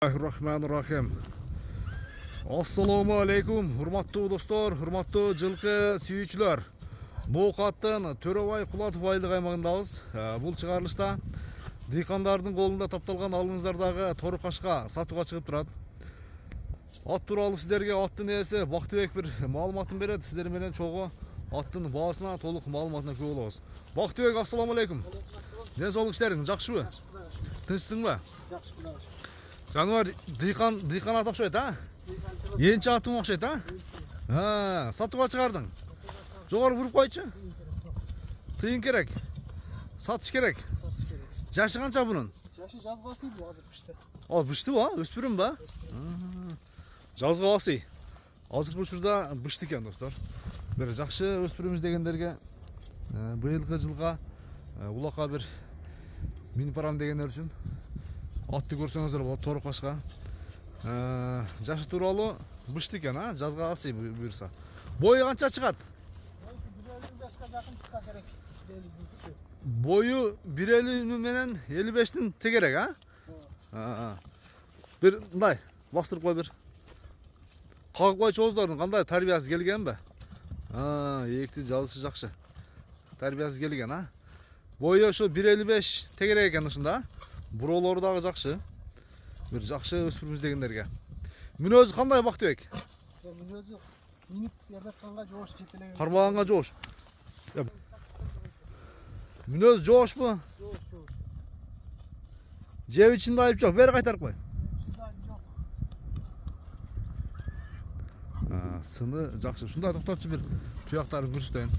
Bismillahirrahmanirrahim. Assalamu alaikum, hurmatlı dostlar, hurmatlı жылқы сүйүүчүлөр. Ноокаттын Төрөбай Кулатов айылдык аймагындабыз. Бул чыгарылышта дыйкандардын колунда тапталган алыңыздардагы тору кашка сатууга чыгып турат. Ат тууралуу сиздерге аттын ээси Бактыбек бир маалыматын берет. Сиздер менен чогуу аттын баасына толук маалыматына күбө болобуз. Бактыбек, ассаламу алейкум. Ден соолук иштериң жакшыбы? Тынчсыңбы? Жакшы булабыз. Жануар дыйкан ат окшойт, а? Энчи атым окшойт, а? Сатууга чыгардың. Жогору буруп койчу. Тыйын керек. Сатыш керек. Жашы канча бунун? Жашы жазга асыйды азыр бышты. Бышты ба? Өспүрүм ба? Жазга асый. Азыркы учурда бышты экен, достор. Бир жакшы өспүрүм издегендерге быйылкы жылга улакка бир минип барам дегендер үчүн атты көрсөңүздөр болот, тору кашка. Жашы тууралуу бышты экен, а? Жазга асый буюрса. Бою канча чыгат? 1.55 жакын чыкса керек. Бою 1.50 менен 55'tin тегерек, а? Бир мындай бастырып кой бир. Кагып койчу оздордун кандай тарбиясы келгенби? Эки жазышы жакшы. Тарбиясы келген, а? Бою ошо 1.55 тегерек экен ушунда. Буролору дагы жакшы. Бир жакшы өспүрүм издегендерге. Мүнөзү кандай, Бактыбек? Мүнөзү минут ярдатканга жоош жетелеген. Кармаганга жоош. Мүнөзү жоошпу? Жоош. Жеп ичинде айып жок. Бери кайтарып кой. Сыны жакшы. Ушундай токтотчу бир туяктарын көрсөтөйүн.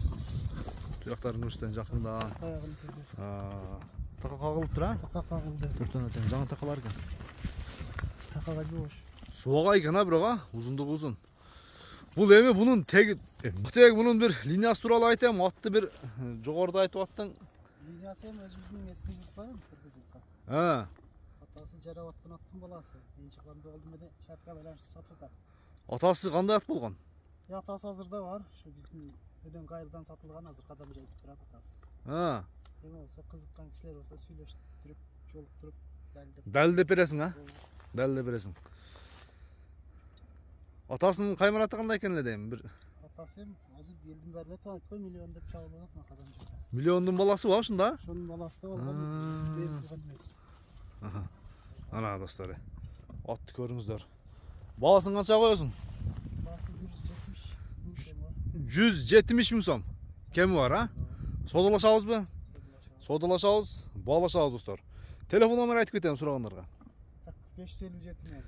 Туяктарын көрсөтөйүн жакында. Така кагылып тур, а? Така кагылды. Төртөн өтөн жаңы такалар экен. Такага жоош. Суага экен, а, бирок, узундугу узун. Бул эми бунун теги Бактыбек, бунун бир линиясы тууралуу айтайм. Атты бир жогоруда айтып аттың. Линиясы эми өзүбүздүн эсине жылкы, кыргызга. Атасы жарап аткан аттын баласы. Энчи кандай болду менен шартка байланыштуу сатылган. Атасы кандай ат болгон? Атасы азырда бар. Ушу биздин өдөн кайылдан сатылган, азыр кадам жайып турат атасы. Эми болсо кызыккан кишилер болсо сүйлөштүрүп, жолуктуруп далилдеп бересиң, а? Далилдеп бересиң. Атасынын каймараты кандай экен эле дейм, бир. Атасы эми азыр элдин баары эле таанып кой, миллион деп чагылып атат кадам жайып. Миллиондун баласы ба ушунда? Ошонун баласы да болгон. Ана достор, атты көрүңүздөр. Баасын канча коесуң? Баасы 170 миң сом. Кеми бар, а? Содалашабызбы? Содалашабыз, баалашабыз достор. Телефон номер айтып кетем сурагандарга. 557 мен.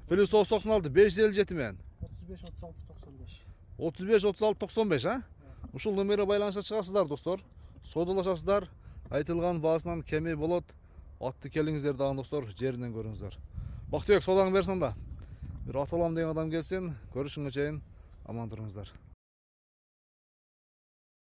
Плюс 996 557 мен. 35 36 95. 35 36 95, а? Ушул номерге байланышка чыгасыздар достор. Содалашасыздар. Айтылган баасынан кеми болот. Атты келиңиздер дагы достор, жеринен көрүңүздөр. Бактыбек, содаңы берсин да. Бир аталам деген адам келсин, көрүшүнгө чейин аман туруңуздар.